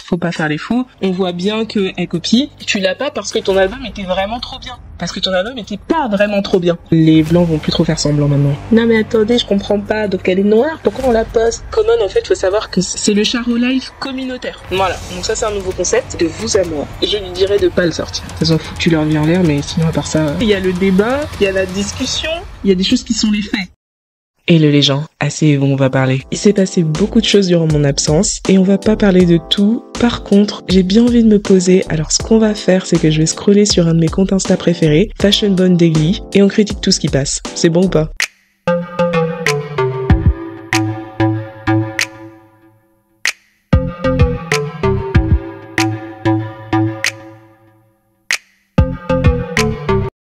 faut pas faire les fous. On voit bien qu'elle copie. Tu l'as pas parce que ton album était vraiment trop bien. Parce que ton album était pas vraiment trop bien. Les blancs vont plus trop faire semblant maintenant. Non mais attendez, je comprends pas. Donc elle est noire, pourquoi on la poste? Common, en fait, faut savoir que c'est le Charo Life communautaire. Voilà, donc ça c'est un nouveau concept de vous à moi. Je lui dirais de pas le sortir. Ça s'en fout que tu leur viens en l'air, mais sinon à part ça... Il y a le débat, il y a la discussion, il y a des choses qui sont les faits. Hello les gens, asseyez-vous, on va parler. Il s'est passé beaucoup de choses durant mon absence et on va pas parler de tout. Par contre, j'ai bien envie de me poser, alors ce qu'on va faire, c'est que je vais scroller sur un de mes comptes Insta préférés, Fashion Bone Daily, et on critique tout ce qui passe. C'est bon ou pas?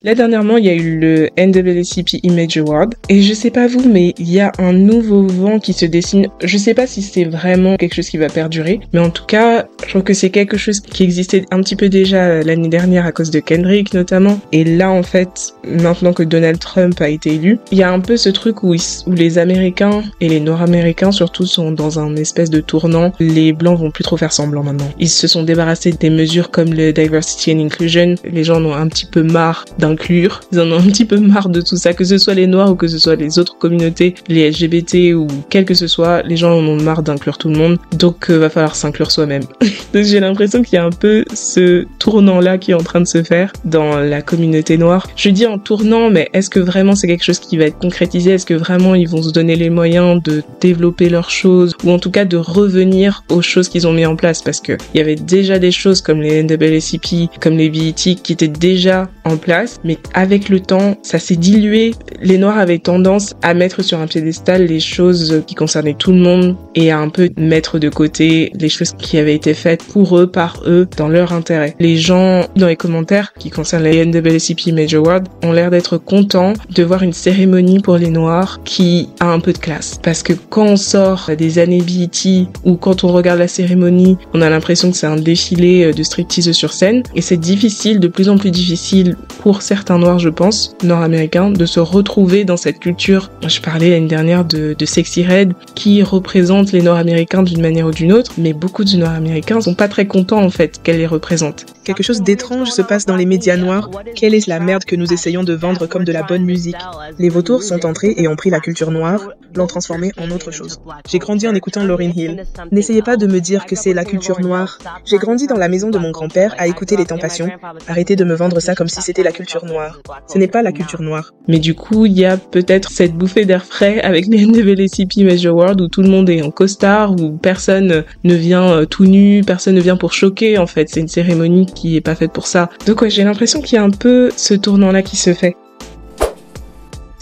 Là, dernièrement, il y a eu le NAACP Image Award. Et je sais pas vous, mais il y a un nouveau vent qui se dessine. Je sais pas si c'est vraiment quelque chose qui va perdurer. Mais en tout cas, je trouve que c'est quelque chose qui existait un petit peu déjà l'année dernière à cause de Kendrick, notamment. Et là, en fait, maintenant que Donald Trump a été élu, il y a un peu ce truc où les Américains et les Nord-Américains surtout sont dans un espèce de tournant. Les Blancs vont plus trop faire semblant maintenant. Ils se sont débarrassés des mesures comme le Diversity and Inclusion. Les gens en ont un petit peu marre d'inclure. Ils en ont un petit peu marre de tout ça, que ce soit les Noirs ou que ce soit les autres communautés, les LGBT ou quel que ce soit, les gens en ont marre d'inclure tout le monde, donc va falloir s'inclure soi-même. Donc j'ai l'impression qu'il y a un peu ce tournant-là qui est en train de se faire dans la communauté noire. Je dis en tournant, mais est-ce que vraiment c'est quelque chose qui va être concrétisé? Est-ce que vraiment ils vont se donner les moyens de développer leurs choses, ou en tout cas de revenir aux choses qu'ils ont mis en place? Parce que il y avait déjà des choses comme les NAACP, comme les BET qui étaient déjà en place, mais avec le temps, ça s'est dilué. Les Noirs avaient tendance à mettre sur un piédestal les choses qui concernaient tout le monde et à un peu mettre de côté les choses qui avaient été faites pour eux, par eux, dans leur intérêt. Les gens, dans les commentaires qui concernent les NAACP Image Award, ont l'air d'être contents de voir une cérémonie pour les Noirs qui a un peu de classe. Parce que quand on sort des années BET ou quand on regarde la cérémonie, on a l'impression que c'est un défilé de striptease sur scène et c'est difficile, de plus en plus difficile pour certains Noirs, je pense, nord-américains, de se retrouver dans cette culture. Je parlais l'année dernière de Sexy Red, qui représente les Nord-américains d'une manière ou d'une autre, mais beaucoup de Nord-américains sont pas très contents, en fait, qu'elle les représente. Quelque chose d'étrange se passe dans les médias noirs. Quelle est la merde que nous essayons de vendre comme de la bonne musique? Les vautours sont entrés et ont pris la culture noire, l'ont transformée en autre chose. J'ai grandi en écoutant Lauryn Hill. N'essayez pas de me dire que c'est la culture noire. J'ai grandi dans la maison de mon grand-père à écouter Les Tentations. Arrêtez de me vendre ça comme si c'était la culture noire. Ce n'est pas la culture noire. Mais du coup, il y a peut-être cette bouffée d'air frais avec les NAACP Image Award où tout le monde est en costard, où personne ne vient tout nu, personne ne vient pour choquer, en fait. C'est une cérémonie qui est pas faite pour ça. Donc ouais, j'ai l'impression qu'il y a un peu ce tournant-là qui se fait.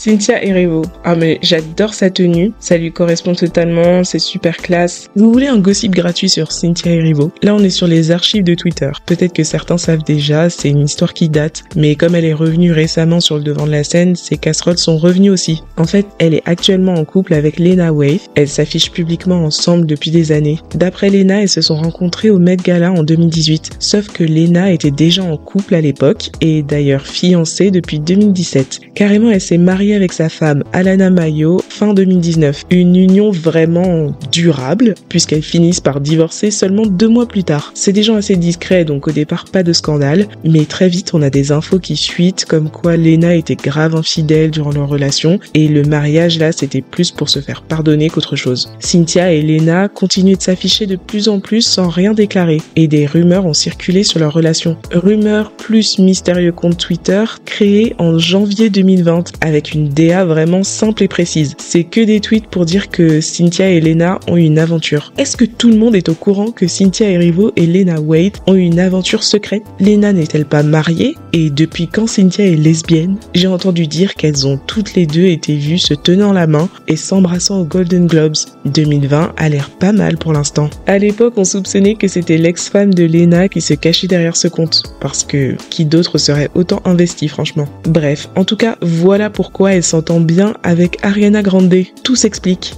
Cynthia Erivo. Ah mais j'adore sa tenue, ça lui correspond totalement, c'est super classe. Vous voulez un gossip gratuit sur Cynthia Erivo? Là on est sur les archives de Twitter. Peut-être que certains savent déjà, c'est une histoire qui date, mais comme elle est revenue récemment sur le devant de la scène, ses casseroles sont revenues aussi. En fait, elle est actuellement en couple avec Lena Waithe, elles s'affichent publiquement ensemble depuis des années. D'après Lena, elles se sont rencontrées au Met Gala en 2018, sauf que Lena était déjà en couple à l'époque, et d'ailleurs fiancée depuis 2017. Carrément, elle s'est mariée avec sa femme Alana Mayo fin 2019. Une union vraiment durable puisqu'elles finissent par divorcer seulement 2 mois plus tard. C'est des gens assez discrets donc au départ pas de scandale, mais très vite on a des infos qui fuitent comme quoi Lena était grave infidèle durant leur relation et le mariage là c'était plus pour se faire pardonner qu'autre chose. Cynthia et Lena continuent de s'afficher de plus en plus sans rien déclarer et des rumeurs ont circulé sur leur relation. Rumeurs plus mystérieux compte Twitter créé en janvier 2020 avec une DA vraiment simple et précise. C'est que des tweets pour dire que Cynthia et Lena ont eu une aventure. Est-ce que tout le monde est au courant que Cynthia Erivo et Lena Waithe ont eu une aventure secrète? Lena n'est-elle pas mariée? Et depuis quand Cynthia est lesbienne? J'ai entendu dire qu'elles ont toutes les deux été vues se tenant la main et s'embrassant aux Golden Globes. 2020 a l'air pas mal pour l'instant. À l'époque, on soupçonnait que c'était l'ex-femme de Lena qui se cachait derrière ce compte. Parce que qui d'autre serait autant investi franchement? Bref, en tout cas, voilà pourquoi elle s'entend bien avec Ariana Grande. Tout s'explique.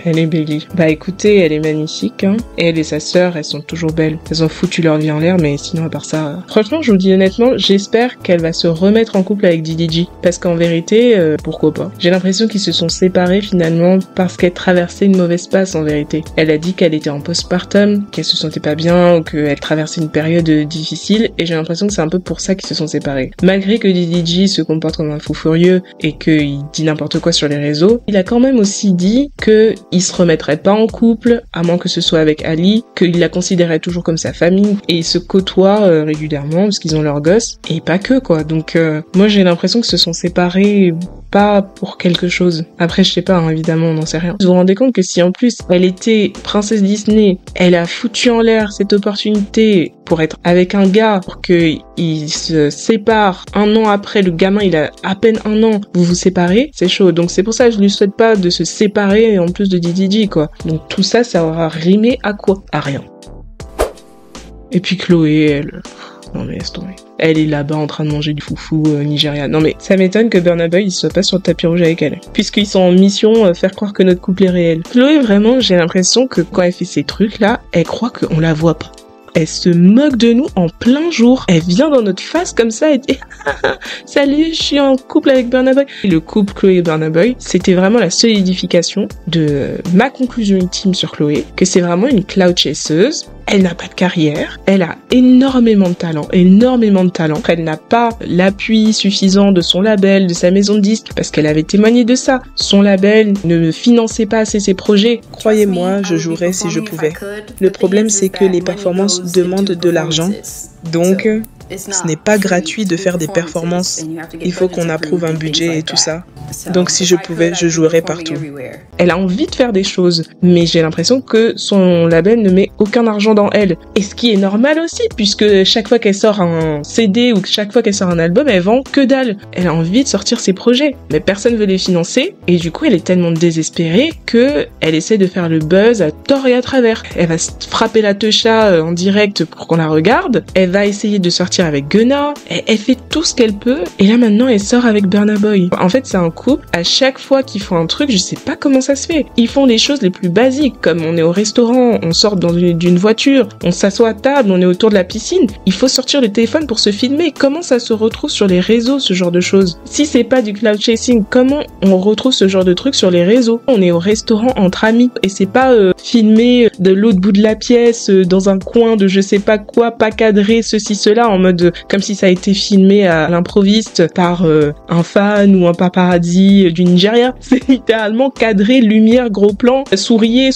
Elle est Belly. Bah écoutez, elle est magnifique, hein. Elle et sa sœur, elles sont toujours belles. Elles ont foutu leur vie en l'air, mais sinon à part ça... Franchement, je vous dis honnêtement, j'espère qu'elle va se remettre en couple avec DDG. Parce qu'en vérité, pourquoi pas. J'ai l'impression qu'ils se sont séparés finalement parce qu'elle traversait une mauvaise passe en vérité. Elle a dit qu'elle était en postpartum, qu'elle se sentait pas bien, ou qu'elle traversait une période difficile, et j'ai l'impression que c'est un peu pour ça qu'ils se sont séparés. Malgré que DDG se comporte comme un fou furieux et qu'il dit n'importe quoi sur les réseaux, il a quand même aussi dit qu'il se remettrait pas en couple, à moins que ce soit avec Ali, qu'il la considérait toujours comme sa famille, et ils se côtoient régulièrement parce qu'ils ont leurs gosses, et pas que quoi. Donc moi j'ai l'impression que se sont séparés pas pour quelque chose. Après je sais pas, hein, évidemment on n'en sait rien. Vous vous rendez compte que si en plus elle était princesse Disney, elle a foutu en l'air cette opportunité pour être avec un gars, pour qu'il se sépare 1 an après, le gamin il a à peine 1 an, vous vous séparez, c'est chaud. Donc c'est pour ça que je lui souhaite pas de se séparer en plus de DDG quoi. Donc tout ça, ça aura rimé à quoi? À rien. Et puis Chloé, elle... Non mais laisse tomber. Elle est là-bas en train de manger du foufou nigérian. Non mais ça m'étonne que Burna Boy il soit pas sur le tapis rouge avec elle. Puisqu'ils sont en mission faire croire que notre couple est réel. Chloé vraiment, j'ai l'impression que quand elle fait ces trucs là, elle croit qu'on la voit pas. Elle se moque de nous en plein jour. Elle vient dans notre face comme ça et dit « Salut, je suis en couple avec Burna Boy ». Le couple Chloé et Burna Boy, c'était vraiment la solidification de ma conclusion ultime sur Chloé, que c'est vraiment une cloud chasseuse. Elle n'a pas de carrière, elle a énormément de talent. Elle n'a pas l'appui suffisant de son label, de sa maison de disques, parce qu'elle avait témoigné de ça. Son label ne finançait pas assez ses projets. Croyez-moi, je jouerais si je pouvais. Le problème, c'est que les performances demandent de l'argent, donc ce n'est pas gratuit de faire des performances. Il faut qu'on approuve un budget et tout ça. Donc si je pouvais, je jouerais partout. Elle a envie de faire des choses, mais j'ai l'impression que son label ne met aucun argent dans elle. Et ce qui est normal aussi, puisque chaque fois qu'elle sort un CD ou chaque fois qu'elle sort un album, elle vend que dalle. Elle a envie de sortir ses projets, mais personne veut les financer, et du coup elle est tellement désespérée que elle essaie de faire le buzz à tort et à travers. Elle va se frapper la techa en direct pour qu'on la regarde, elle va essayer de sortir avec Gunna, elle fait tout ce qu'elle peut, et là maintenant elle sort avec Burna Boy. En fait c'est un couple, à chaque fois qu'ils font un truc, je sais pas comment ça se fait. Ils font les choses les plus basiques, comme on est au restaurant, on sort d'une voiture, on s'assoit à table, on est autour de la piscine, il faut sortir le téléphone pour se filmer. Comment ça se retrouve sur les réseaux, ce genre de choses? Si c'est pas du cloud chasing, comment on retrouve ce genre de truc sur les réseaux? On est au restaurant entre amis, et c'est pas filmé de l'autre bout de la pièce, dans un coin de je sais pas quoi, pas cadré, ceci, cela, en mode comme si ça a été filmé à l'improviste par un fan ou un paparazzi du Nigeria. C'est littéralement cadré, lumière, gros plan, souriez,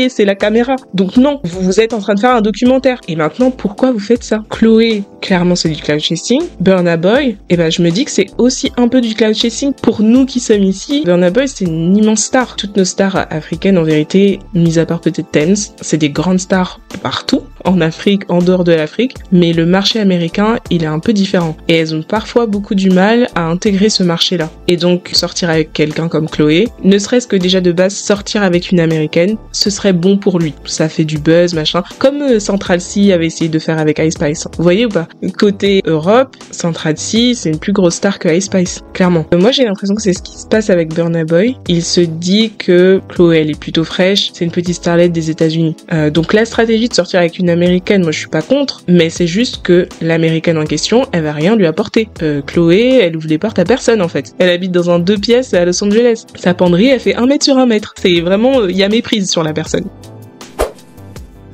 c'est la caméra. Donc non, vous êtes en train de faire un documentaire. Et maintenant, pourquoi vous faites ça? Chloé, clairement c'est du cloud chasing. Burna Boy, je me dis que c'est aussi un peu du cloud chasing pour nous qui sommes ici. Burna Boy, c'est une immense star. Toutes nos stars africaines, en vérité, mis à part peut-être Tems, c'est des grandes stars partout, en Afrique, en dehors de l'Afrique, mais le marché américain, il est un peu différent. Et elles ont parfois beaucoup du mal à intégrer ce marché-là. Et donc, sortir avec quelqu'un comme Chloé, ne serait-ce que déjà de base, sortir avec une américaine, ce serait bon pour lui. Ça fait du buzz, machin. Comme Central C avait essayé de faire avec Ice Spice. Vous voyez ou pas? Côté Europe, Central C, c'est une plus grosse star que Ice Spice. Clairement. Moi, j'ai l'impression que c'est ce qui se passe avec Burna Boy. Il se dit que Chloé, elle est plutôt fraîche. C'est une petite starlette des États-Unis. Donc, la stratégie de sortir avec une américaine, moi, je suis pas contre. Mais c'est juste que l'américaine en question, elle va rien lui apporter. Chloé, elle ouvre les portes à personne, en fait. Elle habite dans un 2 pièces à Los Angeles. Sa penderie, elle fait 1 mètre sur 1 mètre. C'est vraiment, il y a méprise sur la personne.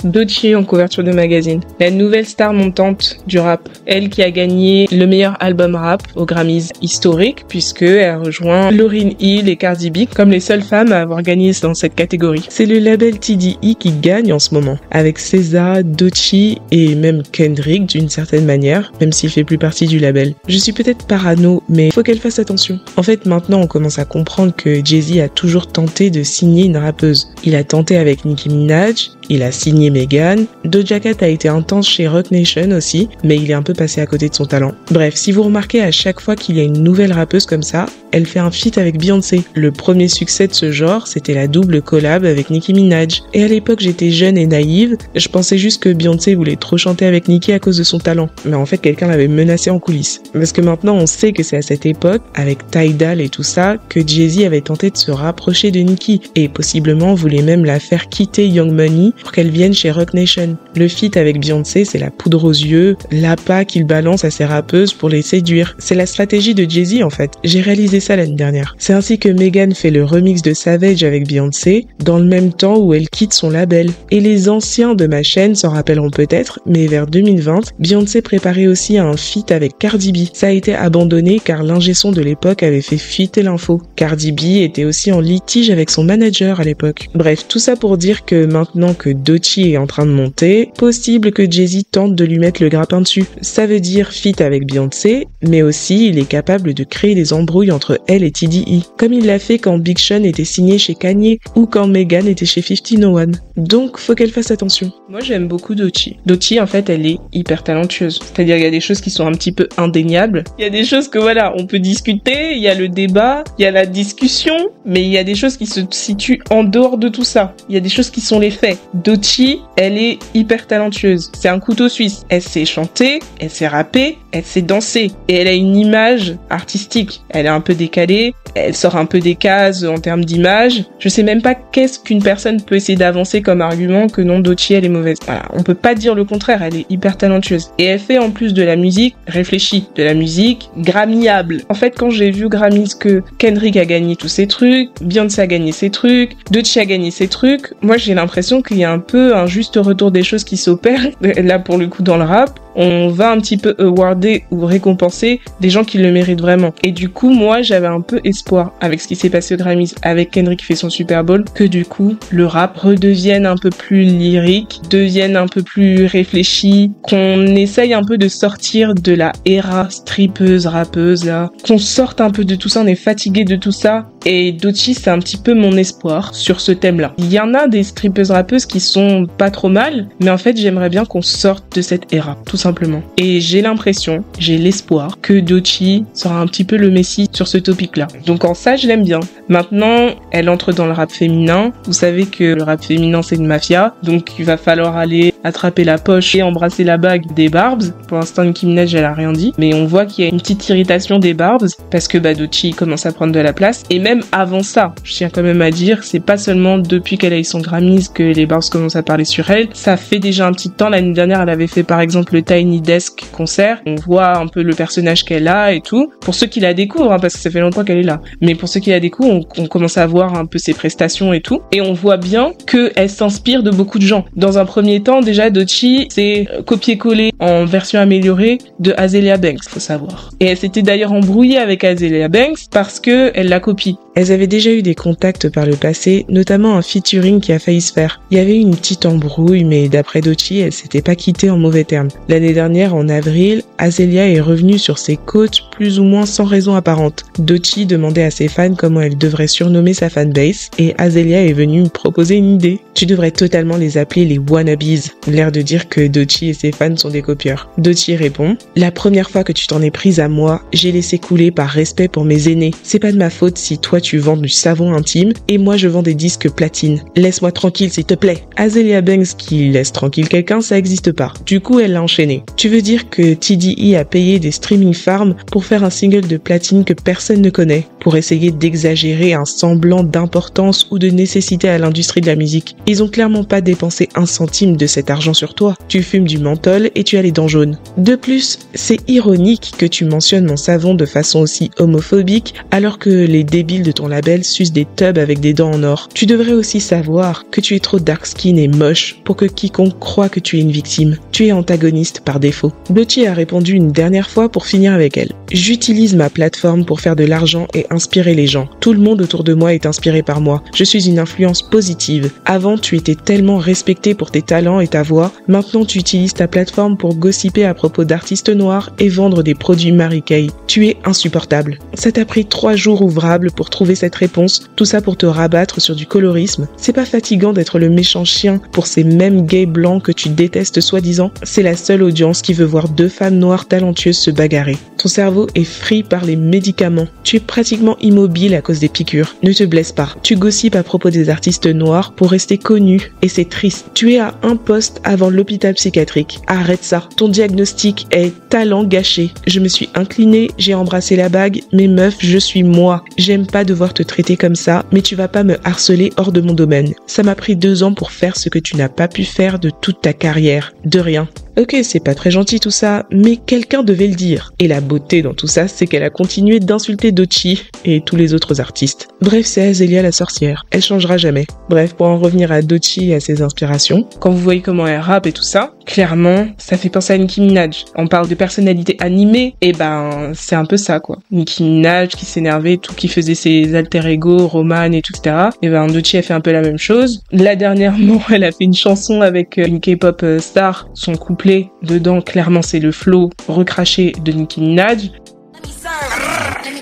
Doechii en couverture de magazine. La nouvelle star montante du rap. Elle qui a gagné le meilleur album rap aux Grammys historiques, puisque elle rejoint Lauryn Hill et Cardi B comme les seules femmes à avoir gagné dans cette catégorie. C'est le label TDE qui gagne en ce moment, avec SZA, Doechii et même Kendrick d'une certaine manière, même s'il fait plus partie du label. Je suis peut-être parano, mais faut qu'elle fasse attention. En fait, maintenant, on commence à comprendre que Jay-Z a toujours tenté de signer une rappeuse. Il a tenté avec Nicki Minaj, il a signé Megan. Doja Cat a été intense chez Roc Nation aussi, mais il est un peu passé à côté de son talent. Bref, si vous remarquez à chaque fois qu'il y a une nouvelle rappeuse comme ça, elle fait un feat avec Beyoncé. Le premier succès de ce genre, c'était la double collab avec Nicki Minaj. Et à l'époque, j'étais jeune et naïve, je pensais juste que Beyoncé voulait trop chanter avec Nicki à cause de son talent. Mais en fait, quelqu'un l'avait menacée en coulisses. Parce que maintenant, on sait que c'est à cette époque, avec Tidal et tout ça, que Jay-Z avait tenté de se rapprocher de Nicki, et possiblement voulait même la faire quitter Young Money pour qu'elle vienne chez Roc Nation. Le feat avec Beyoncé, c'est la poudre aux yeux, l'appât qu'il balance à ses rappeuses pour les séduire. C'est la stratégie de Jay-Z en fait. J'ai réalisé ça l'année dernière. C'est ainsi que Megan fait le remix de Savage avec Beyoncé, dans le même temps où elle quitte son label. Et les anciens de ma chaîne s'en rappelleront peut-être, mais vers 2020, Beyoncé préparait aussi un feat avec Cardi B. Ça a été abandonné car l'ingé son de l'époque avait fait fuiter l'info. Cardi B était aussi en litige avec son manager à l'époque. Bref, tout ça pour dire que maintenant que Doechii est en train de monter, possible que Jay-Z tente de lui mettre le grappin dessus. Ça veut dire feat avec Beyoncé, mais aussi il est capable de créer des embrouilles entre elle et TDE, comme il l'a fait quand Big Sean était signé chez Kanye ou quand Megan était chez 501. Donc faut qu'elle fasse attention. Moi j'aime beaucoup Doechii. Doechii en fait elle est hyper talentueuse. C'est-à-dire il y a des choses qui sont un petit peu indéniables. Il y a des choses que voilà, on peut discuter, il y a le débat, il y a la discussion, mais il y a des choses qui se situent en dehors de tout ça. Il y a des choses qui sont les faits. Doechii, elle est hyper talentueuse. C'est un couteau suisse. Elle sait chanter, elle sait rapper, elle sait danser. Et elle a une image artistique. Elle est un peu décalée, elle sort un peu des cases en termes d'image. Je sais même pas qu'est-ce qu'une personne peut essayer d'avancer comme argument que non, Doechii elle est mauvaise. Voilà, on peut pas dire le contraire, elle est hyper talentueuse. Et elle fait en plus de la musique réfléchie, de la musique Grammyable. En fait, quand j'ai vu Grammys que Kendrick a gagné tous ses trucs, Beyoncé a gagné ses trucs, Doechii a gagné ses trucs, moi j'ai l'impression qu'il y a un peu un juste retour des choses qui s'opèrent. Là pour le coup dans le rap, on va un petit peu awarder ou récompenser des gens qui le méritent vraiment. Et du coup, moi, j'avais un peu espoir avec ce qui s'est passé au Grammys, avec Kendrick qui fait son Super Bowl, que du coup, le rap redevienne un peu plus lyrique, devienne un peu plus réfléchi, qu'on essaye un peu de sortir de la era strippeuse, rappeuse, là, qu'on sorte un peu de tout ça, on est fatigué de tout ça. Et Doechii, c'est un petit peu mon espoir sur ce thème-là. Il y en a des strippeuses rappeuses qui sont pas trop mal, mais en fait, j'aimerais bien qu'on sorte de cette era, tout simplement. Et j'ai l'impression, j'ai l'espoir que Doechii sera un petit peu le messie sur ce topic-là. Donc en ça, je l'aime bien. Maintenant, elle entre dans le rap féminin. Vous savez que le rap féminin, c'est une mafia, donc il va falloir aller attraper la poche et embrasser la bague des Barbs. Pour l'instant, Nicki Minaj, elle a rien dit, mais on voit qu'il y a une petite irritation des Barbs parce que Doechii commence à prendre de la place. Et même avant ça, je tiens quand même à dire, c'est pas seulement depuis qu'elle a eu son Grammys que les Barbs commencent à parler sur elle. Ça fait déjà un petit temps. L'année dernière, elle avait fait par exemple le Tiny Desk concert. On voit un peu le personnage qu'elle a et tout. Pour ceux qui la découvrent, parce que ça fait longtemps qu'elle est là. Mais pour ceux qui la découvrent, on commence à voir un peu ses prestations et tout. Et on voit bien qu'elle s'inspire de beaucoup de gens. Dans un premier temps, déjà, Doechii, c'est copier-coller en version améliorée de Azealia Banks, faut savoir. Et elle s'était d'ailleurs embrouillée avec Azealia Banks parce que elle la copie. Elles avaient déjà eu des contacts par le passé, notamment un featuring qui a failli se faire. Il y avait eu une petite embrouille, mais d'après Doechii, elle s'était pas quittée en mauvais termes. L'année dernière, en avril, Azealia est revenue sur ses côtes plus ou moins sans raison apparente. Doechii demandait à ses fans comment elle devrait surnommer sa fanbase, et Azealia est venue me proposer une idée. Tu devrais totalement les appeler les wannabes, l'air de dire que Doechii et ses fans sont des copieurs. Doechii répond: la première fois que tu t'en es prise à moi, j'ai laissé couler par respect pour mes aînés. C'est pas de ma faute si toi tu vends du savon intime et moi je vends des disques platine. Laisse-moi tranquille s'il te plaît. Azealia Banks qui laisse tranquille quelqu'un, ça existe pas. Du coup, elle l'a enchaîné. Tu veux dire que TDE a payé des streaming farms pour faire un single de platine que personne ne connaît, pour essayer d'exagérer un semblant d'importance ou de nécessité à l'industrie de la musique. Ils ont clairement pas dépensé un centime de cet argent sur toi. Tu fumes du menthol et tu as les dents jaunes. De plus, c'est ironique que tu mentionnes mon savon de façon aussi homophobique alors que les débiles de ton label sucent des tubs avec des dents en or. Tu devrais aussi savoir que tu es trop dark skin et moche pour que quiconque croie que tu es une victime. Tu es antagoniste par défaut. Doechii a répondu une dernière fois pour finir avec elle. J'utilise ma plateforme pour faire de l'argent et inspirer les gens. Tout le monde autour de moi est inspiré par moi. Je suis une influence positive. Avant, tu étais tellement respecté pour tes talents et ta voix. Maintenant, tu utilises ta plateforme pour gossiper à propos d'artistes noirs et vendre des produits Mary Kay. Tu es insupportable. Ça t'a pris 3 jours ouvrables pour trouver cette réponse. Tout ça pour te rabattre sur du colorisme. C'est pas fatigant d'être le méchant chien pour ces mêmes gays blancs que tu détestes soi-disant? C'est la seule audience qui veut voir 2 femmes noires talentueuses se bagarrer. Ton cerveau est frit par les médicaments. Tu es pratiquement immobile à cause des piqûres. Ne te blesse pas. Tu gossipes à propos des artistes noirs pour rester connu et c'est triste. Tu es à un poste avant l'hôpital psychiatrique. Arrête ça. Ton diagnostic est talent gâché. Je me suis inclinée, j'ai embrassé la bague, mais meuf, je suis moi. J'aime pas devoir te traiter comme ça, mais tu vas pas me harceler hors de mon domaine. Ça m'a pris 2 ans pour faire ce que tu n'as pas pu faire de toute ta carrière. De rien. Ok, c'est pas très gentil tout ça, mais quelqu'un devait le dire. Et la beauté dans tout ça, c'est qu'elle a continué d'insulter Doechii et tous les autres artistes. Bref, c'est Azealia la sorcière. Elle changera jamais. Bref, pour en revenir à Doechii et à ses inspirations, quand vous voyez comment elle rappe et tout ça, clairement, ça fait penser à Nicki Minaj. On parle de personnalité animée, et ben, c'est un peu ça, quoi. Nicki Minaj qui s'énervait, tout qui faisait ses alter ego, Roman et tout, etc. Et ben, Doechii a fait un peu la même chose. Là, dernièrement, elle a fait une chanson avec une K-pop star, son couple dedans, clairement, c'est le flow recraché de Nicki Minaj.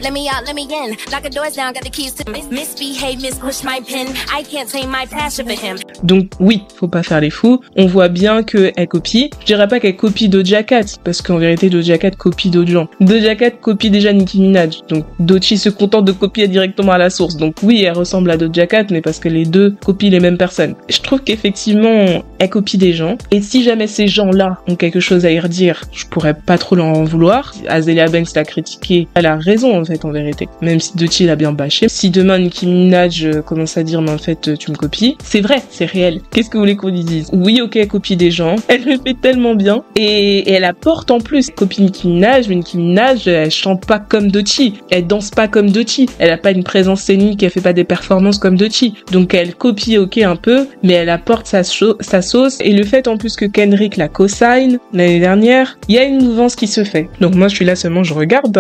Let me out, let me in. Lock the doors down, got the keys to misbehave, mispush my pin. I can't tame my passion for him. Donc oui, faut pas faire les fous. On voit bien que elle copie. Je dirais pas qu'elle copie Doja Cat, parce qu'en vérité Doja Cat copie d'autres gens. Doja Cat copie déjà Nicki Minaj. Donc Doechii se contente de copier directement à la source. Donc oui, elle ressemble à Doja Cat, mais parce que les deux copient les mêmes personnes. Je trouve qu'effectivement, elle copie des gens. Et si jamais ces gens-là ont quelque chose à y redire, je pourrais pas trop l'en vouloir. Azealia Banks l'a critiqué. Elle a raison en vérité. Même si Doechii l'a bien bâché. Si demain Nicki Minaj commence à dire mais en fait tu me copies, c'est vrai, c'est réel. Qu'est-ce que vous voulez qu'on lui dise? Oui, ok, elle copie des gens. Elle le fait tellement bien. Et elle apporte en plus. Elle copie Nicki Minaj, mais Nicki Minaj, elle chante pas comme Doechii. Elle danse pas comme Doechii. Elle a pas une présence scénique, elle fait pas des performances comme Doechii. Donc elle copie ok un peu, mais elle apporte sa sauce. Et le fait en plus que Kendrick la co-sign l'année dernière, il y a une mouvance qui se fait. Donc moi je suis là seulement, je regarde.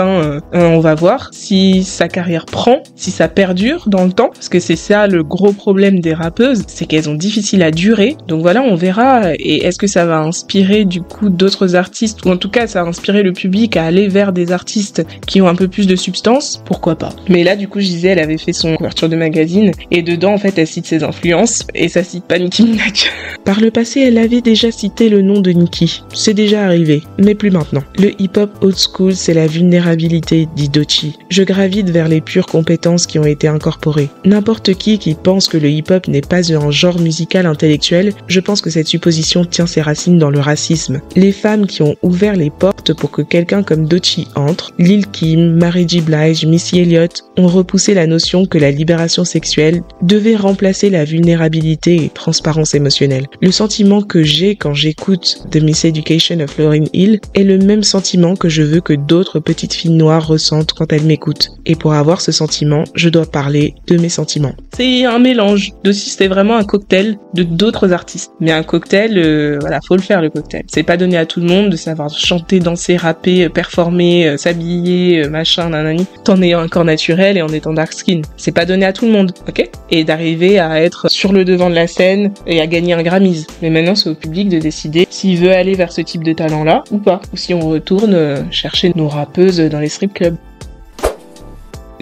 On va voir si sa carrière prend, si ça perdure dans le temps, parce que c'est ça le gros problème des rappeuses, c'est qu'elles ont difficile à durer. Donc voilà, on verra. Et est-ce que ça va inspirer du coup d'autres artistes, ou en tout cas ça va inspirer le public à aller vers des artistes qui ont un peu plus de substance? Pourquoi pas. Mais là du coup je disais, elle avait fait son couverture de magazine, et dedans en fait elle cite ses influences, et ça cite pas Nicki Minaj. Par le passé elle avait déjà cité le nom de Nicki, c'est déjà arrivé, mais plus maintenant. Le hip-hop old school c'est la vulnérabilité, dit Doechii. Je gravite vers les pures compétences qui ont été incorporées. N'importe qui pense que le hip-hop n'est pas un genre musical intellectuel, je pense que cette supposition tient ses racines dans le racisme. Les femmes qui ont ouvert les portes pour que quelqu'un comme Doechii entre, Lil Kim, Mary J. Blige, Missy Elliott, ont repoussé la notion que la libération sexuelle devait remplacer la vulnérabilité et transparence émotionnelle. Le sentiment que j'ai quand j'écoute The Miseducation of Lauryn Hill est le même sentiment que je veux que d'autres petites filles noires ressentent quand elles m'écoute. Et pour avoir ce sentiment, je dois parler de mes sentiments. C'est un mélange. Doechii, c'était vraiment un cocktail de d'autres artistes. Mais un cocktail, voilà, faut le faire le cocktail. C'est pas donné à tout le monde de savoir chanter, danser, rapper, performer, s'habiller, machin, nanani, en ayant un corps naturel et en étant dark skin. C'est pas donné à tout le monde, ok? Et d'arriver à être sur le devant de la scène et à gagner un Grammys. Mais maintenant, c'est au public de décider s'il veut aller vers ce type de talent-là ou pas. Ou si on retourne chercher nos rappeuses dans les strip clubs.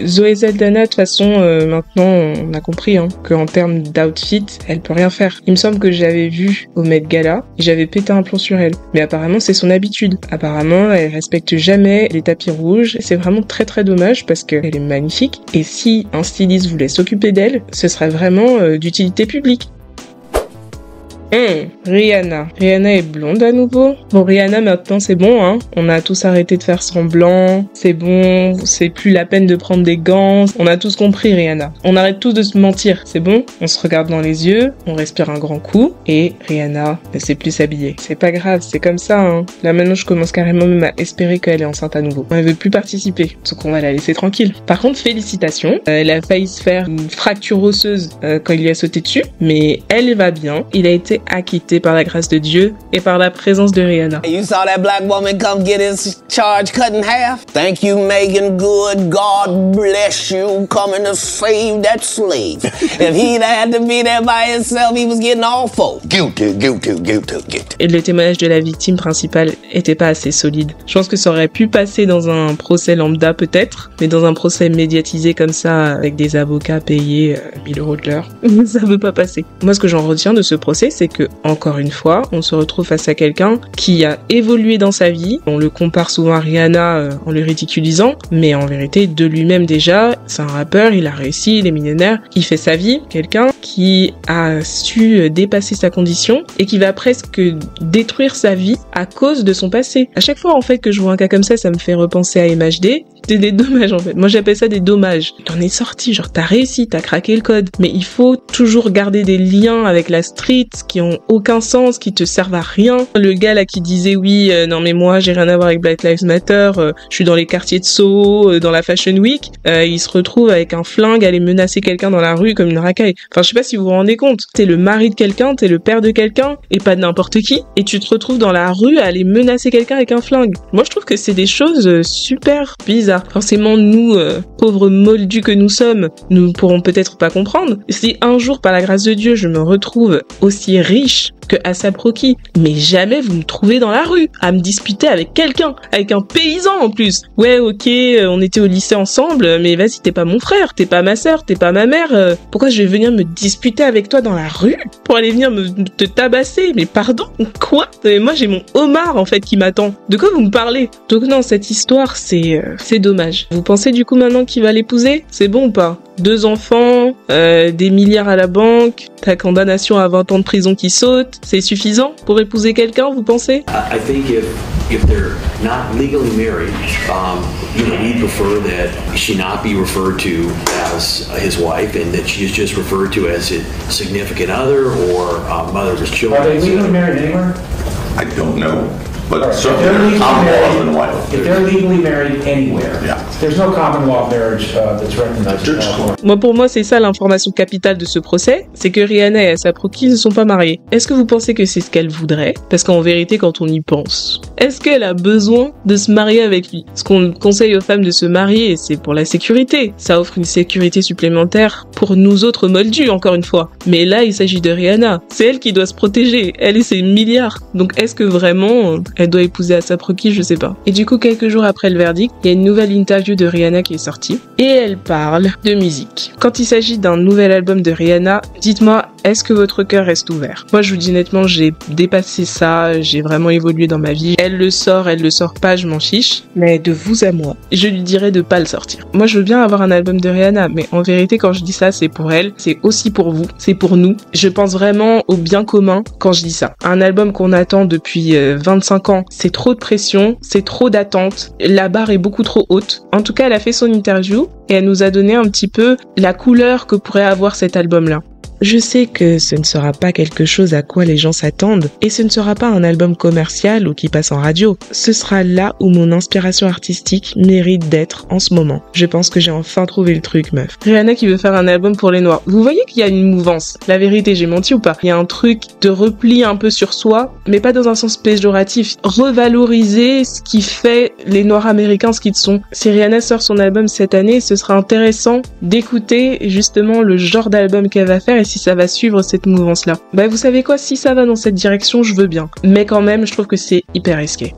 Zoé Saldana, de toute façon, maintenant, on a compris qu'en termes d'outfit, elle peut rien faire. Il me semble que j'avais vu au Met Gala, et j'avais pété un plomb sur elle. Mais apparemment, c'est son habitude. Apparemment, elle respecte jamais les tapis rouges. C'est vraiment très très dommage parce qu'elle est magnifique. Et si un styliste voulait s'occuper d'elle, ce serait vraiment d'utilité publique. Rihanna. Rihanna est blonde à nouveau. Bon, Rihanna, maintenant, c'est bon, On a tous arrêté de faire semblant. C'est bon, c'est plus la peine de prendre des gants. On a tous compris, Rihanna. On arrête tous de se mentir, c'est bon? On se regarde dans les yeux, on respire un grand coup, et Rihanna ne sait plus s'habiller. C'est pas grave, c'est comme ça, Là, maintenant, je commence carrément même à espérer qu'elle est enceinte à nouveau. Elle veut plus participer, donc on va la laisser tranquille. Par contre, félicitations. Elle a failli se faire une fracture osseuse quand il lui a sauté dessus, mais elle va bien. Il a été été acquitté par la grâce de Dieu et par la présence de Rihanna. You saw that black woman come get his charge cut in half? Thank you, Megan Good. God bless you coming to save that slave. If he'd had to be there by himself, he was getting all four. Guilty. Et le témoignage de la victime principale était pas assez solide. Je pense que ça aurait pu passer dans un procès lambda peut-être, mais dans un procès médiatisé comme ça, avec des avocats payés 1000 € de l'heure, ça veut pas passer. Moi, ce que j'en retiens de ce procès, c'est que, encore une fois, on se retrouve face à quelqu'un qui a évolué dans sa vie. On le compare souvent à Rihanna en le ridiculisant, mais en vérité, de lui-même déjà, c'est un rappeur, il a réussi, il est millionnaire, il fait sa vie. Quelqu'un qui a su dépasser sa condition et qui va presque détruire sa vie à cause de son passé. À chaque fois, en fait, que je vois un cas comme ça me fait repenser à MHD. C'est des dommages, en fait. Moi, j'appelle ça des dommages. T'en es sorti, genre, t'as réussi, t'as craqué le code. Mais il faut toujours garder des liens avec la street qui ont aucun sens, qui te servent à rien. Le gars, là, qui disait, oui, non, mais moi, j'ai rien à voir avec Black Lives Matter, je suis dans les quartiers de Soho, dans la Fashion Week, il se retrouve avec un flingue, à aller menacer quelqu'un dans la rue comme une racaille. Enfin, je sais pas si vous vous rendez compte. T'es le mari de quelqu'un, t'es le père de quelqu'un, et pas de n'importe qui, et tu te retrouves dans la rue à aller menacer quelqu'un avec un flingue. Moi, je trouve que c'est des choses super bizarres. Forcément, nous, pauvres moldus que nous sommes, nous pourrons peut-être pas comprendre. Si un jour, par la grâce de Dieu, je me retrouve aussi riche que A$AP Rocky, mais jamais vous me trouvez dans la rue à me disputer avec quelqu'un, avec un paysan en plus. Ouais, ok, on était au lycée ensemble, mais vas-y, t'es pas mon frère, t'es pas ma sœur, t'es pas ma mère. Pourquoi je vais venir me disputer avec toi dans la rue pour aller venir te tabasser? Mais pardon, quoi? Moi, j'ai mon homard en fait qui m'attend. De quoi vous me parlez? Donc non, cette histoire, c'est dommage. Vous pensez du coup maintenant qu'il va l'épouser? C'est bon ou pas? 2 enfants, des milliards à la banque, ta condamnation à 20 ans de prison qui saute, c'est suffisant pour épouser quelqu'un, vous pensez? I think if they're not legally married, we prefer that she not be referred to as his wife and that she is just referred to as a significant other or mother of his children. Are they legally married anywhere? I don't know. But certainly common law husband and wife. If they're legally married anywhere, yeah. There's no common law marriage that's recognized in California. Pour moi, c'est ça l'information capitale de ce procès, c'est que Rihanna et A$AP Rocky ne sont pas mariés. Est-ce que vous pensez que c'est ce qu'elle voudrait? Parce qu'en vérité, quand on y pense, est-ce qu'elle a besoin de se marier avec lui? Ce qu'on conseille aux femmes de se marier, c'est pour la sécurité. Ça offre une sécurité supplémentaire pour nous autres moldus, encore une fois. Mais là, il s'agit de Rihanna. C'est elle qui doit se protéger. Elle et ses milliards. Donc, est-ce que vraiment elle doit épouser A$AP Rocky? Je sais pas. Et du coup, quelques jours après le verdict, il y a une nouvelle interview de Rihanna qui est sortie. Et elle parle de musique. Quand il s'agit d'un nouvel album de Rihanna, dites-moi, est-ce que votre cœur reste ouvert? Moi, je vous dis honnêtement, j'ai dépassé ça, j'ai vraiment évolué dans ma vie. Elle le sort pas, je m'en fiche. Mais de vous à moi, je lui dirais de pas le sortir. Moi, je veux bien avoir un album de Rihanna, mais en vérité, quand je dis ça, c'est pour elle, c'est aussi pour vous, c'est pour nous. Je pense vraiment au bien commun quand je dis ça. Un album qu'on attend depuis 25 ans, c'est trop de pression, c'est trop d'attente, la barre est beaucoup trop haute. En tout cas, elle a fait son interview et elle nous a donné un petit peu la couleur que pourrait avoir cet album-là. Je sais que ce ne sera pas quelque chose à quoi les gens s'attendent, et ce ne sera pas un album commercial ou qui passe en radio. Ce sera là où mon inspiration artistique mérite d'être en ce moment. Je pense que j'ai enfin trouvé le truc, meuf. Rihanna qui veut faire un album pour les Noirs. Vous voyez qu'il y a une mouvance. La vérité, j'ai menti ou pas? Il y a un truc de repli un peu sur soi, mais pas dans un sens péjoratif. Revaloriser ce qui fait les Noirs américains ce qu'ils sont. Si Rihanna sort son album cette année, ce sera intéressant d'écouter justement le genre d'album qu'elle va faire et si ça va suivre cette mouvance-là. Bah vous savez quoi, si ça va dans cette direction, je veux bien. Mais quand même, je trouve que c'est hyper risqué.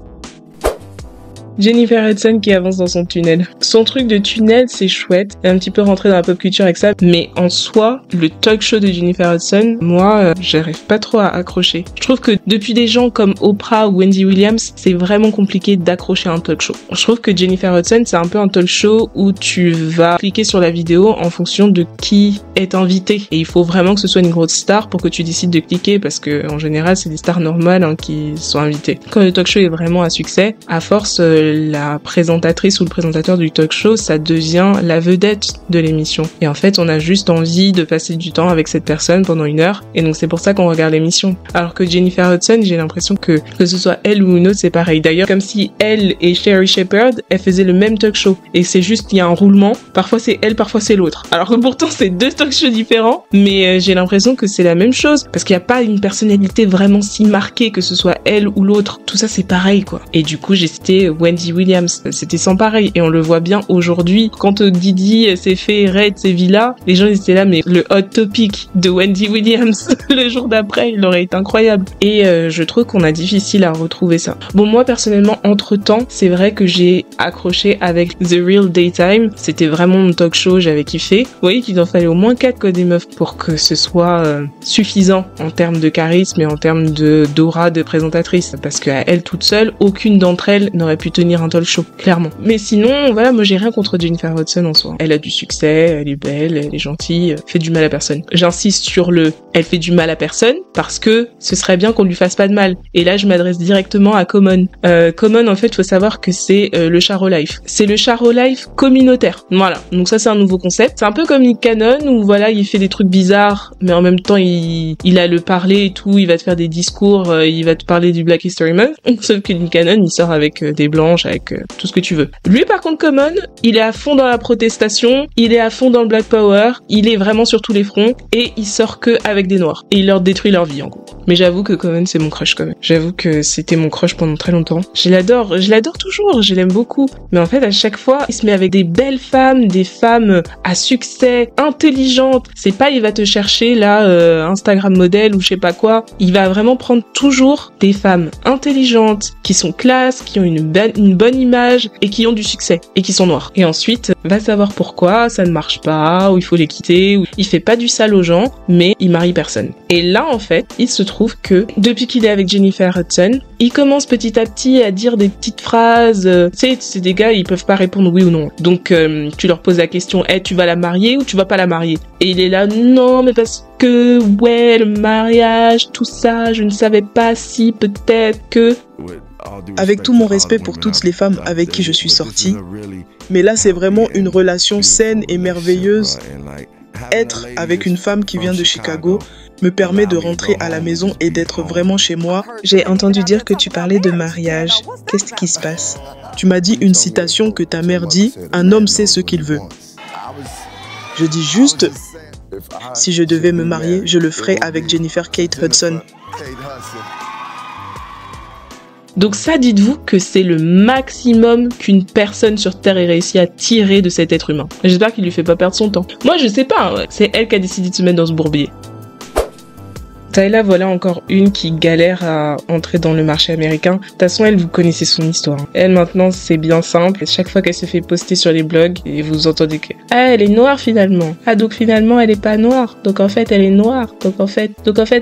Jennifer Hudson qui avance dans son tunnel. Son truc de tunnel, c'est chouette. Elle est un petit peu rentrée dans la pop culture avec ça. Mais en soi, le talk show de Jennifer Hudson, moi, j'arrive pas trop à accrocher. Je trouve que depuis des gens comme Oprah ou Wendy Williams, c'est vraiment compliqué d'accrocher un talk show. Je trouve que Jennifer Hudson, c'est un peu un talk show où tu vas cliquer sur la vidéo en fonction de qui est invité. Et il faut vraiment que ce soit une grosse star pour que tu décides de cliquer parce que en général, c'est des stars normales qui sont invitées. Quand le talk show est vraiment un succès, à force, la présentatrice ou le présentateur du talk show, ça devient la vedette de l'émission. Et en fait, on a juste envie de passer du temps avec cette personne pendant 1 heure. Et donc, c'est pour ça qu'on regarde l'émission. Alors que Jennifer Hudson, j'ai l'impression que ce soit elle ou une autre, c'est pareil. D'ailleurs, comme si elle et Sherri Shepherd, elles faisaient le même talk show. Et c'est juste, il y a un roulement. Parfois, c'est elle, parfois, c'est l'autre. Alors que pourtant, c'est 2 talk shows différents. Mais j'ai l'impression que c'est la même chose. Parce qu'il n'y a pas une personnalité vraiment si marquée, que ce soit elle ou l'autre. Tout ça, c'est pareil, quoi. Et du coup, j'ai cité Wendy Williams. C'était sans pareil. Et on le voit bien aujourd'hui. Quand Didi s'est fait raid ses villas, les gens ils étaient là, mais le hot topic de Wendy Williams le jour d'après, il aurait été incroyable. Et je trouve qu'on a difficile à retrouver ça. Bon, moi, personnellement, entre-temps, c'est vrai que j'ai accroché avec The Real Daytime. C'était vraiment mon talk show, j'avais kiffé. Vous voyez qu'il en fallait au moins 4 codes des meufs pour que ce soit suffisant en termes de charisme et en termes d'aura de présentatrice. Parce qu'à elle toute seule, aucune d'entre elles n'aurait pu tenir un talk show, clairement. Mais sinon, voilà, moi j'ai rien contre Jennifer Hudson en soi. Elle a du succès, elle est belle, elle est gentille, fait du mal à personne. J'insiste sur elle fait du mal à personne parce que ce serait bien qu'on lui fasse pas de mal. Et là, je m'adresse directement à Common. Common, en fait, faut savoir que c'est le Charo Life. C'est le Charo Life communautaire. Voilà. Donc ça, c'est un nouveau concept. C'est un peu comme Nick Cannon où voilà, il fait des trucs bizarres, mais en même temps, il a le parler et tout, il va te faire des discours, il va te parler du Black History Month. Sauf que Nick Cannon, il sort avec des blanches, avec tout ce que tu veux. Lui, par contre, Common, il est à fond dans la protestation, il est à fond dans le Black Power, il est vraiment sur tous les fronts, et il sort que avec des noirs. Et il leur détruit leur vie, en gros. Mais j'avoue que Common, c'est mon crush, quand même. J'avoue que c'était mon crush pendant très longtemps. Je l'adore toujours, je l'aime beaucoup. Mais en fait, à chaque fois, il se met avec des belles femmes, des femmes à succès, intelligentes. C'est pas, il va te chercher, là, Instagram modèle ou je sais pas quoi. Il va vraiment prendre toujours des femmes intelligentes, qui sont classe, qui ont une bonne image, et qui ont du succès, et qui sont noires. Et ensuite, va savoir pourquoi ça ne marche pas, ou il faut les quitter, ou il fait pas du sale aux gens, mais il marie personne. Et là, en fait, il se trouve que, depuis qu'il est avec Jennifer Hudson, il commence petit à petit à dire des petites phrases, tu sais, c'est des gars, ils peuvent pas répondre oui ou non. Donc, tu leur poses la question, tu vas la marier ou tu vas pas la marier? Et il est là, non, mais parce que, ouais, le mariage, tout ça, je ne savais pas si, peut-être que... Avec tout mon respect pour toutes les femmes avec qui je suis sortie, mais là c'est vraiment une relation saine et merveilleuse. Être avec une femme qui vient de Chicago me permet de rentrer à la maison et d'être vraiment chez moi. J'ai entendu dire que tu parlais de mariage. Qu'est-ce qui se passe? Tu m'as dit une citation que ta mère dit, un homme sait ce qu'il veut. Je dis juste, si je devais me marier, je le ferais avec Jennifer Kate Hudson. Donc ça, dites-vous que c'est le maximum qu'une personne sur Terre ait réussi à tirer de cet être humain. J'espère qu'il lui fait pas perdre son temps. Moi, je sais pas, hein, c'est elle qui a décidé de se mettre dans ce bourbier. Tyla, voilà encore une qui galère à entrer dans le marché américain. De toute façon, elle, vous connaissez son histoire. Elle, maintenant, c'est bien simple. Chaque fois qu'elle se fait poster sur les blogs, et vous entendez que « Ah, elle est noire finalement. Ah, donc finalement, elle est pas noire. Donc en fait, elle est noire. Donc en fait,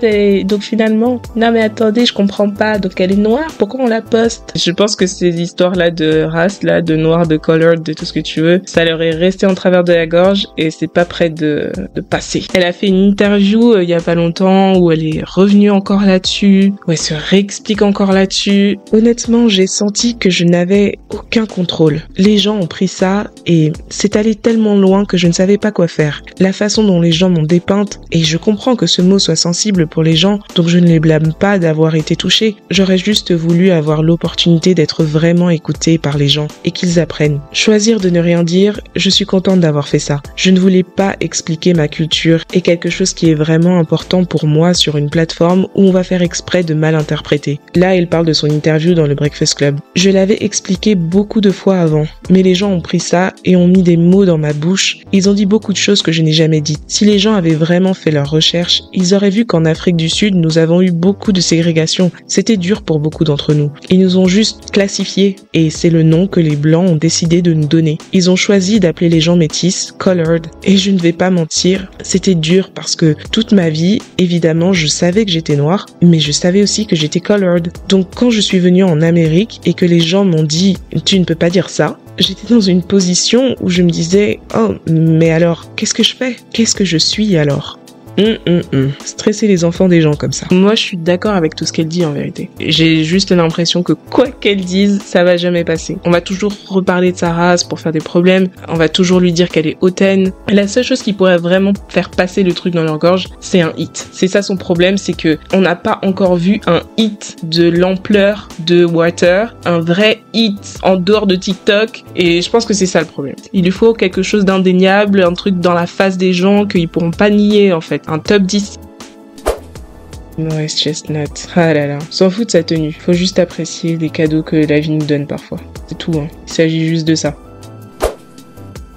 elle est... Donc finalement... Non mais attendez, je comprends pas. Donc elle est noire. Pourquoi on la poste ?» Je pense que ces histoires-là de race, là, de noir, de colored, de tout ce que tu veux, ça leur est resté en travers de la gorge et c'est pas près de passer. Elle a fait une interview il y a pas longtemps où elle est revenue encore là-dessus, où elle se réexplique encore là-dessus. Honnêtement, j'ai senti que je n'avais aucun contrôle. Les gens ont pris ça et c'est allé tellement loin que je ne savais pas quoi faire. La façon dont les gens m'ont dépeinte, et je comprends que ce mot soit sensible pour les gens, donc je ne les blâme pas d'avoir été touchés. J'aurais juste voulu avoir l'opportunité d'être vraiment écoutée par les gens et qu'ils apprennent. Choisir de ne rien dire, je suis contente d'avoir fait ça. Je ne voulais pas expliquer ma culture et quelque chose qui est vraiment important pour moi sur une plateforme où on va faire exprès de mal interpréter. Là, elle parle de son interview dans le Breakfast Club. Je l'avais expliqué beaucoup de fois avant, mais les gens ont pris ça et ont mis des mots dans ma bouche. Ils ont dit beaucoup de choses que je n'ai jamais dites. Si les gens avaient vraiment fait leurs recherches, ils auraient vu qu'en Afrique du Sud, nous avons eu beaucoup de ségrégation. C'était dur pour beaucoup d'entre nous. Ils nous ont juste classifiés et c'est le nom que les Blancs ont décidé de nous donner. Ils ont choisi d'appeler les gens métis, colored, et je ne vais pas mentir, c'était dur parce que toute ma vie, évidemment, je savais que j'étais noire, mais je savais aussi que j'étais colored. Donc quand je suis venue en Amérique et que les gens m'ont dit « tu ne peux pas dire ça », j'étais dans une position où je me disais « oh, mais alors, qu'est-ce que je fais? Qu'est-ce que je suis alors ?» Stresser les enfants des gens comme ça. Moi, je suis d'accord avec tout ce qu'elle dit en vérité. J'ai juste l'impression que quoi qu'elle dise, ça va jamais passer. On va toujours reparler de sa race pour faire des problèmes. On va toujours lui dire qu'elle est hautaine. Et la seule chose qui pourrait vraiment faire passer le truc dans leur gorge, c'est un hit. C'est ça son problème, c'est que on n'a pas encore vu un hit de l'ampleur de Water, un vrai hit en dehors de TikTok. Et je pense que c'est ça le problème. Il lui faut quelque chose d'indéniable, un truc dans la face des gens qu'ils pourront pas nier en fait. Un top 10. Morris Chestnut. Ah là là. On s'en fout de sa tenue. Faut juste apprécier les cadeaux que la vie nous donne parfois. C'est tout, hein. Il s'agit juste de ça.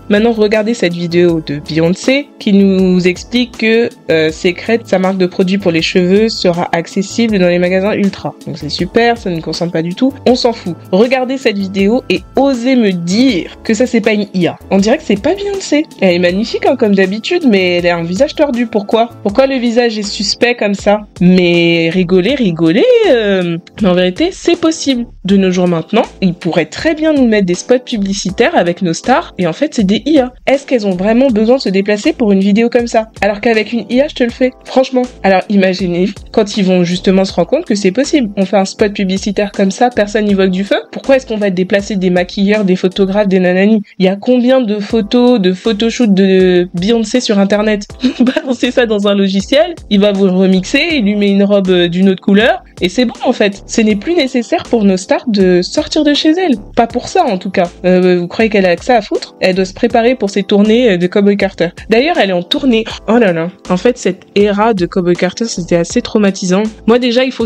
Maintenant, regardez cette vidéo de Beyoncé qui nous explique que Secret, sa marque de produits pour les cheveux, sera accessible dans les magasins Ultra. Donc c'est super, ça ne nous concerne pas du tout. On s'en fout. Regardez cette vidéo et osez me dire que ça c'est pas une IA. On dirait que c'est pas Beyoncé. Elle est magnifique hein, comme d'habitude, mais elle a un visage tordu. Pourquoi le visage est suspect comme ça? Mais rigoler. Mais en vérité, c'est possible. De nos jours maintenant, ils pourraient très bien nous mettre des spots publicitaires avec nos stars et en fait c'est des IA. Est-ce qu'elles ont vraiment besoin de se déplacer pour une vidéo comme ça? Alors qu'avec une IA, je te le fais. Franchement. Alors imaginez, quand ils vont justement se rendre compte que c'est possible. On fait un spot publicitaire comme ça, personne n'y vole du feu. Pourquoi est-ce qu'on va déplacer des maquilleurs, des photographes, des nananis? Il y a combien de photos, de photoshoots de Beyoncé sur internet? Balancez ça dans un logiciel, il va vous le remixer, il lui met une robe d'une autre couleur, et c'est bon en fait. Ce n'est plus nécessaire pour nos stars de sortir de chez elles. Pas pour ça en tout cas. Vous croyez qu'elle a que ça à foutre? Elle doit se préparer pour ses tournées de Cowboy Carter. D'ailleurs, elle est en tournée. Oh là là. En fait, cette ère de Cowboy Carter, c'était assez traumatisant. Moi déjà, il faut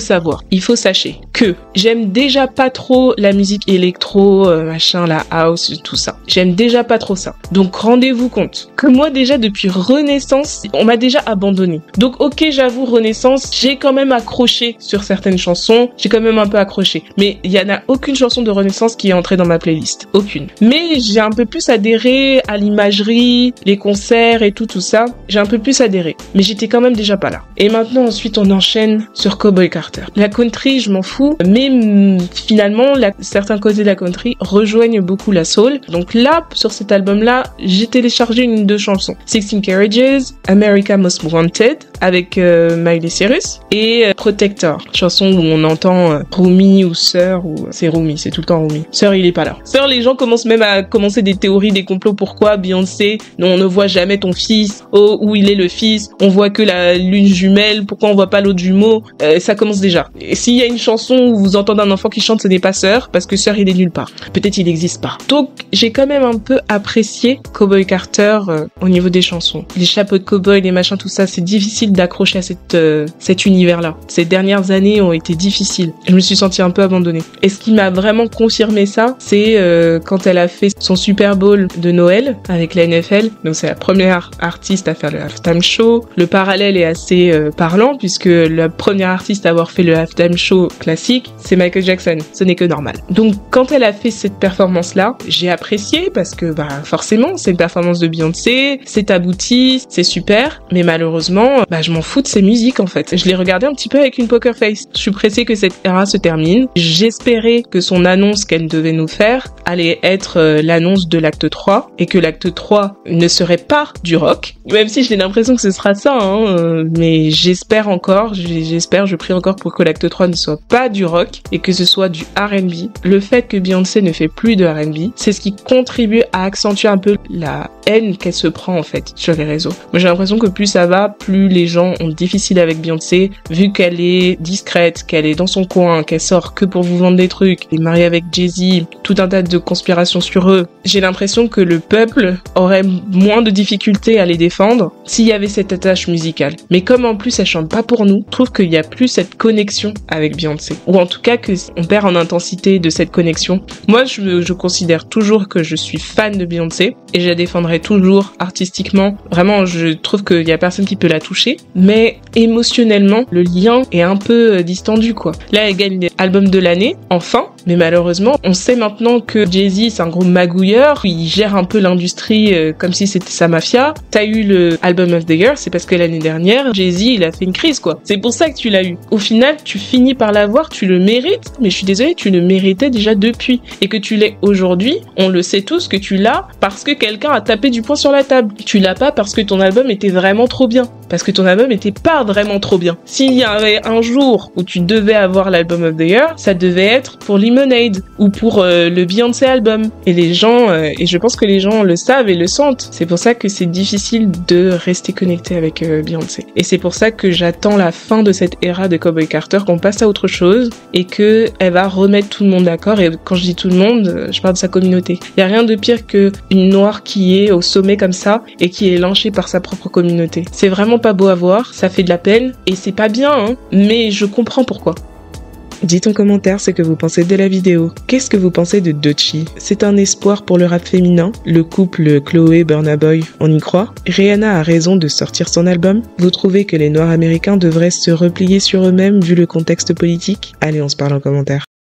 sachez que j'aime déjà pas trop la musique électro, machin, la house, tout ça. J'aime déjà pas trop ça. Donc rendez-vous compte que moi déjà depuis Renaissance, on m'a déjà abandonné. Donc ok, j'avoue Renaissance, j'ai quand même accroché sur certaines chansons, j'ai quand même un peu accroché. Mais il y en a aucune chanson de Renaissance qui est entrée dans ma playlist. Aucune. Mais j'ai un peu plus adhéré à l'imagerie, les concerts et tout ça. J'ai un peu plus adhéré. Mais j'étais quand même déjà pas là. Et maintenant, ensuite, on enchaîne sur Cowboy Carter. La country, je m'en fous. Mais finalement, certains côtés de la country rejoignent beaucoup la soul. Donc là, sur cet album-là, j'ai téléchargé une ou deux chansons. 16 Carriages, America Most Wanted, avec Miley Cyrus, et Protector, chanson où on entend Rumi ou Sir, ou c'est Rumi, c'est tout le temps Rumi. Sir, il est pas là. Sir, les gens commencent même à commencer des théories, des complots. Pourquoi Beyoncé, non, on ne voit jamais ton fils, oh, où il est le fils, on voit que la lune jumelle, pourquoi on voit pas l'autre jumeau, ça commence déjà. Et s'il y a une chanson où vous entendez un enfant qui chante, ce n'est pas Sir, parce que Sir, il est nulle part. Peut-être il n'existe pas. Donc, j'ai quand même un peu apprécié Cowboy Carter au niveau des chansons. Les chapeaux de cowboy, les machins, tout ça, c'est difficile d'accrocher à cet univers-là. Ces dernières années ont été difficiles. Je me suis sentie un peu abandonnée. Et ce qui m'a vraiment confirmé ça, c'est quand elle a fait son Super Bowl de Noël avec la NFL. Donc c'est la première artiste à faire le halftime show. Le parallèle est assez parlant puisque la première artiste à avoir fait le halftime show classique, c'est Michael Jackson. Ce n'est que normal. Donc quand elle a fait cette performance-là, j'ai apprécié parce que forcément c'est une performance de Beyoncé, c'est abouti, c'est super. Mais malheureusement, je m'en fous de ses musiques en fait. Je l'ai regardé un petit peu avec une poker face. Je suis pressée que cette ère se termine. J'espérais que son annonce qu'elle devait nous faire allait être l'annonce de l'acte 3 et que l'acte 3 ne serait pas du rock. Même si j'ai l'impression que ce sera ça, mais j'espère encore, je prie encore pour que l'acte 3 ne soit pas du rock et que ce soit du R&B. Le fait que Beyoncé ne fait plus de R&B, c'est ce qui contribue à accentuer un peu la haine qu'elle se prend en fait sur les réseaux. Moi j'ai l'impression que plus ça va, plus les gens ont difficile avec Beyoncé, vu qu'elle est discrète, qu'elle est dans son coin, qu'elle sort que pour vous vendre des trucs, elle est mariée avec Jay-Z, tout un tas de conspirations sur eux. J'ai l'impression que le peuple aurait moins de difficultés à les défendre s'il y avait cette attache musicale. Mais comme en plus elle chante pas pour nous, je trouve qu'il y a plus cette connexion avec Beyoncé. Ou en tout cas que on perd en intensité de cette connexion. Moi je considère toujours que je suis fan de Beyoncé et je la défendrai toujours artistiquement. Vraiment, je trouve qu'il y a personne qui peut la toucher. Mais émotionnellement, le lien est un peu distendu, quoi. Là, elle gagne l'album de l'année, enfin. Mais malheureusement, on sait maintenant que Jay-Z, c'est un gros magouilleur, il gère un peu l'industrie comme si c'était sa mafia. T'as eu le Album of the Year, c'est parce que l'année dernière, Jay-Z, il a fait une crise, quoi. C'est pour ça que tu l'as eu. Au final, tu finis par l'avoir, tu le mérites, mais je suis désolée, tu le méritais déjà depuis. Et que tu l'aies aujourd'hui, on le sait tous que tu l'as parce que quelqu'un a tapé du poing sur la table. Tu l'as pas parce que ton album était vraiment trop bien. Parce que ton album était pas vraiment trop bien. S'il y avait un jour où tu devais avoir l'Album of the Year, ça devait être pour Lemonade ou pour le Beyoncé album. Et les gens, et je pense que les gens le savent et le sentent. C'est pour ça que c'est difficile de rester connecté avec Beyoncé. Et c'est pour ça que j'attends la fin de cette ère de Cowboy Carter, qu'on passe à autre chose et que elle va remettre tout le monde d'accord. Et quand je dis tout le monde, je parle de sa communauté. Il y a rien de pire que une noire qui est au sommet comme ça et qui est lynchée par sa propre communauté. C'est vraiment pas beau à voir, ça fait de la peine et c'est pas bien, hein, mais je comprends pourquoi. Dites en commentaire ce que vous pensez de la vidéo. Qu'est-ce que vous pensez de Doechii? C'est un espoir pour le rap féminin? Le couple Chloé-Burna Boy, on y croit? Rihanna a raison de sortir son album? Vous trouvez que les Noirs américains devraient se replier sur eux-mêmes vu le contexte politique? Allez, on se parle en commentaire.